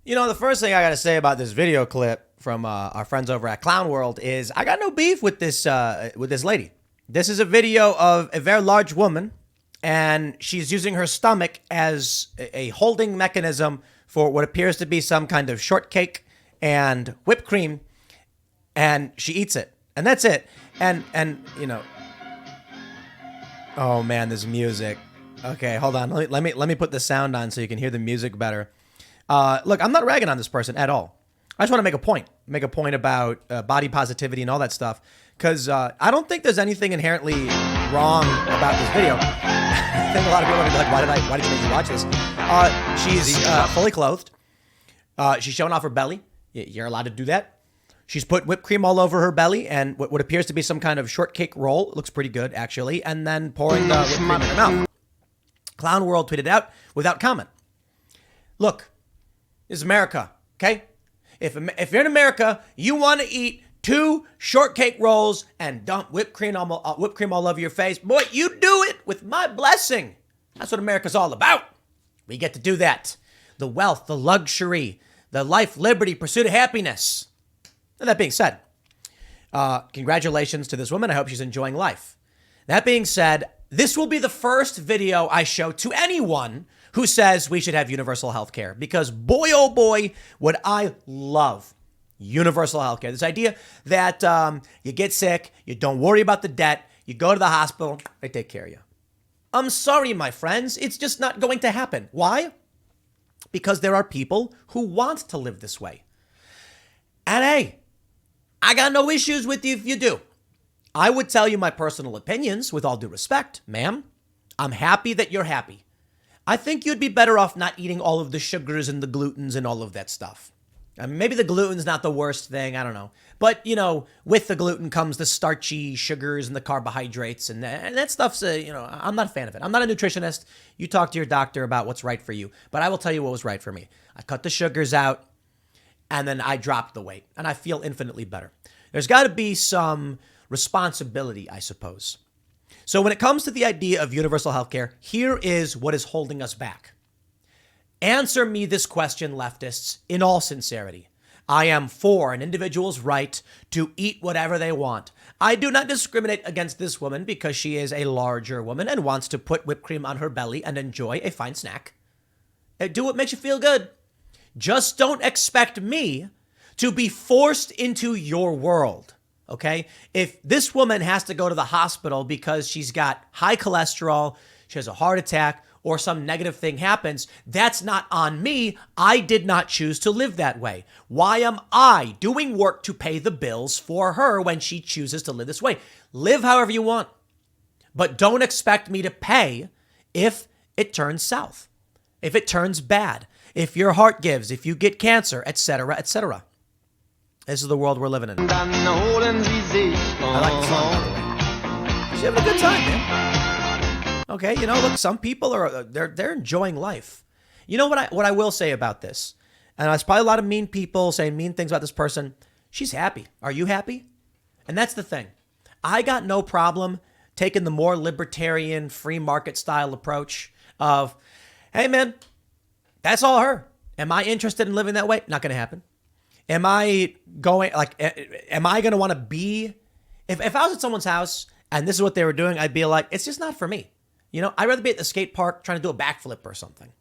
The first thing I got to say about this video clip from our friends over at Clown World is I got no beef with this lady. This is a video of a very large woman, and she's using her stomach as a holding mechanism for what appears to be some kind of shortcake and whipped cream, and she eats it, and that's it. And oh man, this music. Okay, hold on. Let me put the sound on so you can hear the music better. Look, I'm not ragging on this person at all. I just want to make a point about body positivity and all that stuff, because I don't think there's anything inherently wrong about this video. I think a lot of people are gonna be like, why did you make me watch this? She's fully clothed. She's showing off her belly. You're allowed to do that. She's put whipped cream all over her belly and what appears to be some kind of shortcake roll. It looks pretty good, actually. And then pouring the whipped cream in her mouth. Clown World tweeted out without comment. Look, this is America, okay? If you're in America, you want to eat 2 shortcake rolls and dump whipped cream all over your face, boy, you do it with my blessing. That's what America's all about. We get to do that. The wealth, the luxury, the life, liberty, pursuit of happiness. And that being said, congratulations to this woman. I hope she's enjoying life. That being said, this will be the first video I show to anyone who says we should have universal health care, because boy, oh boy, would I love universal health care. This idea that you get sick, you don't worry about the debt, you go to the hospital, they take care of you. I'm sorry, my friends, it's just not going to happen. Why? Because there are people who want to live this way. And hey, I got no issues with you if you do. I would tell you my personal opinions with all due respect, ma'am. I'm happy that you're happy. I think you'd be better off not eating all of the sugars and the glutens and all of that stuff. I mean, maybe the gluten's not the worst thing, I don't know. But, with the gluten comes the starchy sugars and the carbohydrates, and that stuff's, I'm not a fan of it. I'm not a nutritionist. You talk to your doctor about what's right for you. But I will tell you what was right for me. I cut the sugars out, and then I dropped the weight, and I feel infinitely better. There's got to be some responsibility, I suppose. So when it comes to the idea of universal healthcare, here is what is holding us back. Answer me this question, leftists, in all sincerity. I am for an individual's right to eat whatever they want. I do not discriminate against this woman because she is a larger woman and wants to put whipped cream on her belly and enjoy a fine snack. Do what makes you feel good. Just don't expect me to be forced into your world. Okay? If this woman has to go to the hospital because she's got high cholesterol, she has a heart attack, or some negative thing happens, that's not on me. I did not choose to live that way. Why am I doing work to pay the bills for her when she chooses to live this way? Live however you want, but don't expect me to pay if it turns south, if it turns bad, if your heart gives, if you get cancer, etc., etc. This is the world we're living in. I like the song, by the way. She's having a good time, man. Okay, look, some people they're enjoying life. You know what I will say about this? And there's probably a lot of mean people saying mean things about this person. She's happy. Are you happy? And that's the thing. I got no problem taking the more libertarian, free market style approach of, hey man, that's all her. Am I interested in living that way? Not going to happen. Am I going to want to be, if I was at someone's house and this is what they were doing, I'd be like, it's just not for me. I'd rather be at the skate park trying to do a backflip or something.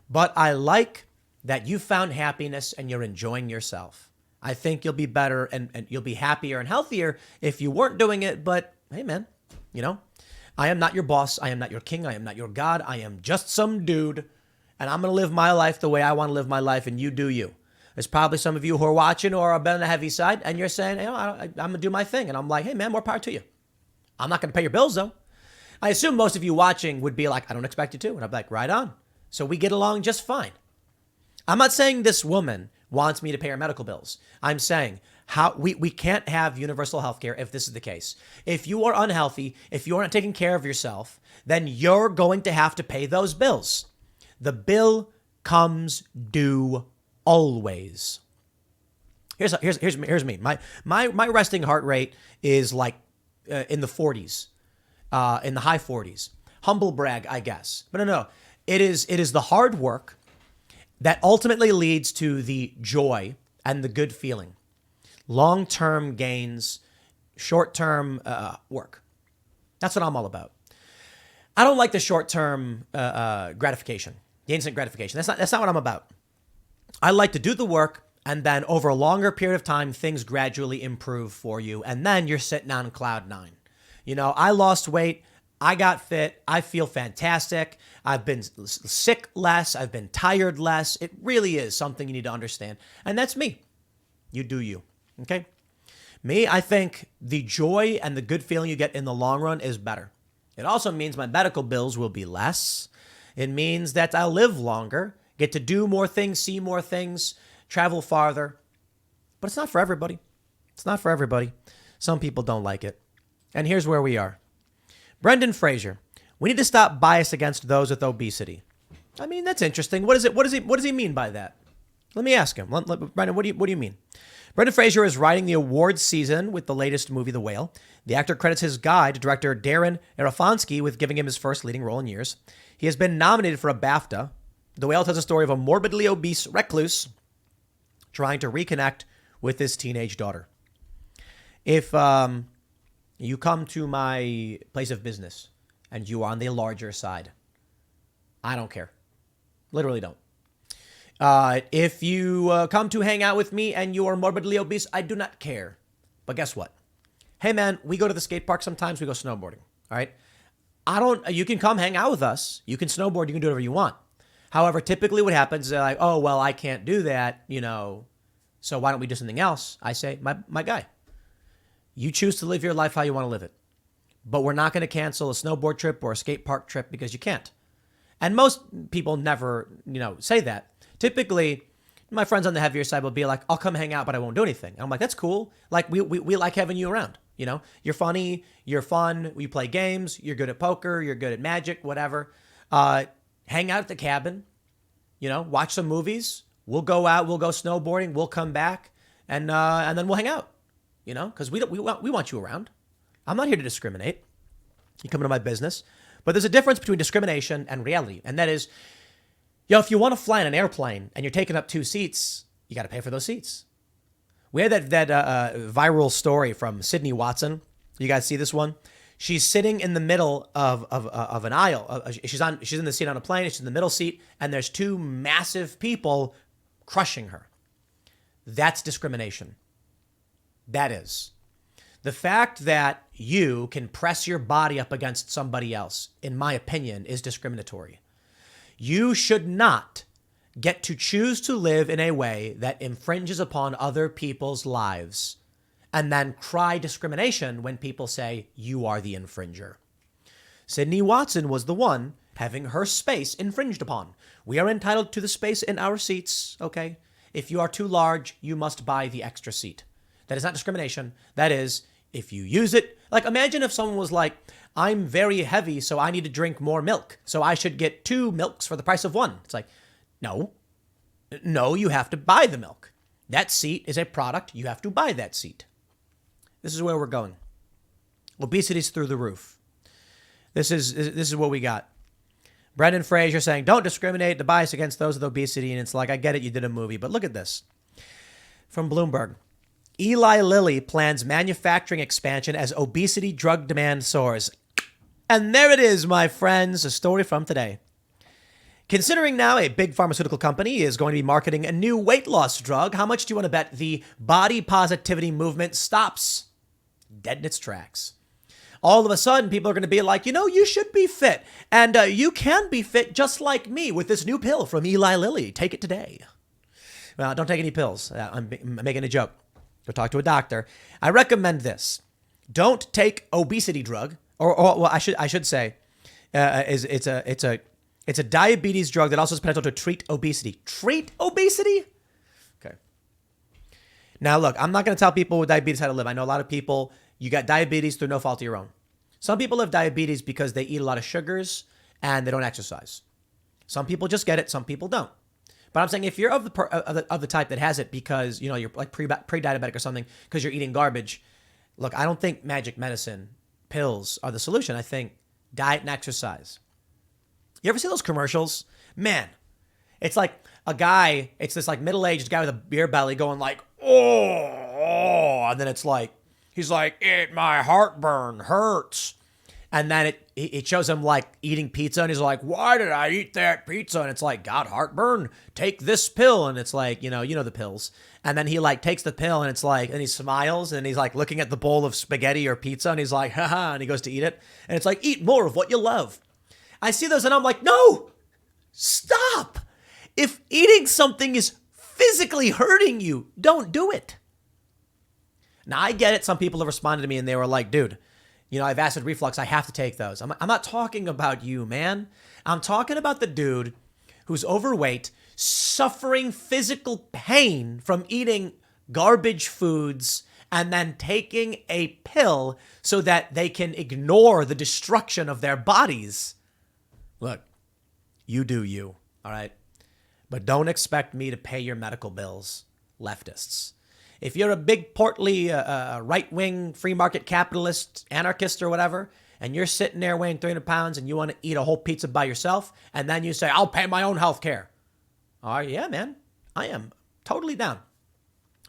But I like that you found happiness and you're enjoying yourself. I think you'll be better and you'll be happier and healthier if you weren't doing it. But hey, man, I am not your boss. I am not your king. I am not your God. I am just some dude. And I'm going to live my life the way I want to live my life, and you do you. There's probably some of you who are watching or are on the heavy side, and you're saying, I'm going to do my thing. And I'm like, hey, man, more power to you. I'm not going to pay your bills, though. I assume most of you watching would be like, I don't expect you to. And I'm like, right on. So we get along just fine. I'm not saying this woman wants me to pay her medical bills. I'm saying we can't have universal health care if this is the case. If you are unhealthy, if you are not taking care of yourself, then you're going to have to pay those bills. The bill comes due always. Here's me. My resting heart rate is like in the 40s, in the high 40s. Humble brag, I guess. But no. It is the hard work that ultimately leads to the joy and the good feeling. Long-term gains, short-term work. That's what I'm all about. I don't like the short-term gratification, the instant gratification. That's not what I'm about. I like to do the work, and then over a longer period of time, things gradually improve for you, and then you're sitting on cloud nine. You know, I lost weight. I got fit. I feel fantastic. I've been sick less. I've been tired less. It really is something you need to understand. And that's me. You do you. Okay? Me, I think the joy and the good feeling you get in the long run is better. It also means my medical bills will be less. It means that I'll live longer, get to do more things, see more things, travel farther. But it's not for everybody. It's not for everybody. Some people don't like it. And here's where we are. Brendan Fraser, we need to stop bias against those with obesity. I mean, that's interesting. What does he mean by that? Let me ask him. Brendan, what do you mean? Brendan Fraser is writing the awards season with the latest movie, The Whale. The actor credits his guide, director Darren Aronofsky, with giving him his first leading role in years. He has been nominated for a BAFTA. The Whale tells a story of a morbidly obese recluse trying to reconnect with his teenage daughter. If you come to my place of business and you are on the larger side, I don't care. Literally don't. If you come to hang out with me and you are morbidly obese, I do not care. But guess what? Hey man, we go to the skate park sometimes, we go snowboarding. All right. You can come hang out with us. You can snowboard, you can do whatever you want. However, typically what happens is they're like, oh, well, I can't do that, so why don't we do something else? I say, my guy, you choose to live your life how you want to live it. But we're not going to cancel a snowboard trip or a skate park trip because you can't. And most people never, say that. Typically, my friends on the heavier side will be like, I'll come hang out, but I won't do anything. And I'm like, that's cool. Like, we like having you around. You're funny, you're fun, we play games, you're good at poker, you're good at magic, whatever. Hang out at the cabin, watch some movies. We'll go out, we'll go snowboarding, we'll come back, and then we'll hang out, because we want you around. I'm not here to discriminate. You come into my business. But there's a difference between discrimination and reality. And that is, if you want to fly in an airplane and you're taking up 2 seats, you got to pay for those seats. We had that viral story from Sydney Watson. You guys see this one? She's sitting in the middle of an aisle. She's in the seat on a plane. She's in the middle seat, and there's 2 massive people crushing her. That's discrimination. That is. The fact that you can press your body up against somebody else, in my opinion, is discriminatory. You should not get to choose to live in a way that infringes upon other people's lives and then cry discrimination when people say you are the infringer. Sydney Watson was the one having her space infringed upon. We are entitled to the space in our seats, okay? If you are too large, you must buy the extra seat. That is not discrimination. That is, if you use it, like imagine if someone was like, I'm very heavy, so I need to drink more milk. So I should get 2 milks for the price of 1. It's like, no, you have to buy the milk. That seat is a product. You have to buy that seat. This is where we're going. Obesity's through the roof. This is what we got. Brendan Fraser saying, don't discriminate the bias against those with obesity. And it's like, I get it, you did a movie, but look at this. From Bloomberg. Eli Lilly plans manufacturing expansion as obesity drug demand soars. And there it is, my friends, a story from today. Considering now a big pharmaceutical company is going to be marketing a new weight loss drug, how much do you want to bet the body positivity movement stops dead in its tracks? All of a sudden, people are going to be like, you should be fit. And you can be fit just like me with this new pill from Eli Lilly. Take it today. Well, don't take any pills. I'm making a joke. Go talk to a doctor. I recommend this. Don't take obesity drug, or well, I should say, it's a diabetes drug that also has potential to treat obesity. Treat obesity? Okay. Now look, I'm not going to tell people with diabetes how to live. I know a lot of people, you got diabetes through no fault of your own. Some people have diabetes because they eat a lot of sugars and they don't exercise. Some people just get it. Some people don't. But I'm saying if you're of the type that has it because, you're like pre-diabetic or something because you're eating garbage, look, I don't think magic medicine pills are the solution. I think diet and exercise. You ever see those commercials? Man, it's like a guy, it's this like middle-aged guy with a beer belly going like, oh, and then it's like, he's like, my heartburn hurts. And then it shows him like eating pizza, and he's like, why did I eat that pizza? And it's like, got heartburn? Take this pill. And it's like, you know the pills. And then he like takes the pill, and it's like, and he smiles, and he's like looking at the bowl of spaghetti or pizza, and he's like, haha, and he goes to eat it. And it's like, eat more of what you love. I see those and I'm like, no, stop. If eating something is physically hurting you, don't do it. Now, I get it. Some people have responded to me and they were like, dude, I have acid reflux. I have to take those. I'm not talking about you, man. I'm talking about the dude who's overweight, suffering physical pain from eating garbage foods and then taking a pill so that they can ignore the destruction of their bodies. Look, you do you, all right? But don't expect me to pay your medical bills, leftists. If you're a big, portly, right-wing, free market capitalist, anarchist or whatever, and you're sitting there weighing 300 pounds and you want to eat a whole pizza by yourself, and then you say, I'll pay my own health care. All right, yeah, man. I am totally down.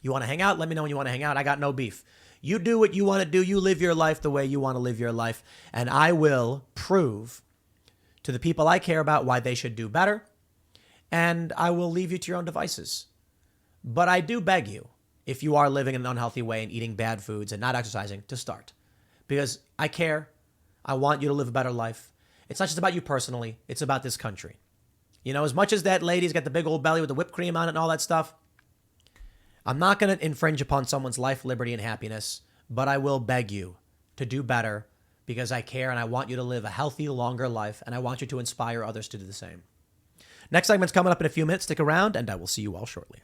You want to hang out? Let me know when you want to hang out. I got no beef. You do what you want to do. You live your life the way you want to live your life. And I will prove to the people I care about why they should do better. And I will leave you to your own devices. But I do beg you, if you are living in an unhealthy way and eating bad foods and not exercising, to start. Because I care. I want you to live a better life. It's not just about you personally. It's about this country. As much as that lady's got the big old belly with the whipped cream on it and all that stuff, I'm not going to infringe upon someone's life, liberty, and happiness, but I will beg you to do better because I care and I want you to live a healthy, longer life, and I want you to inspire others to do the same. Next segment's coming up in a few minutes. Stick around, and I will see you all shortly.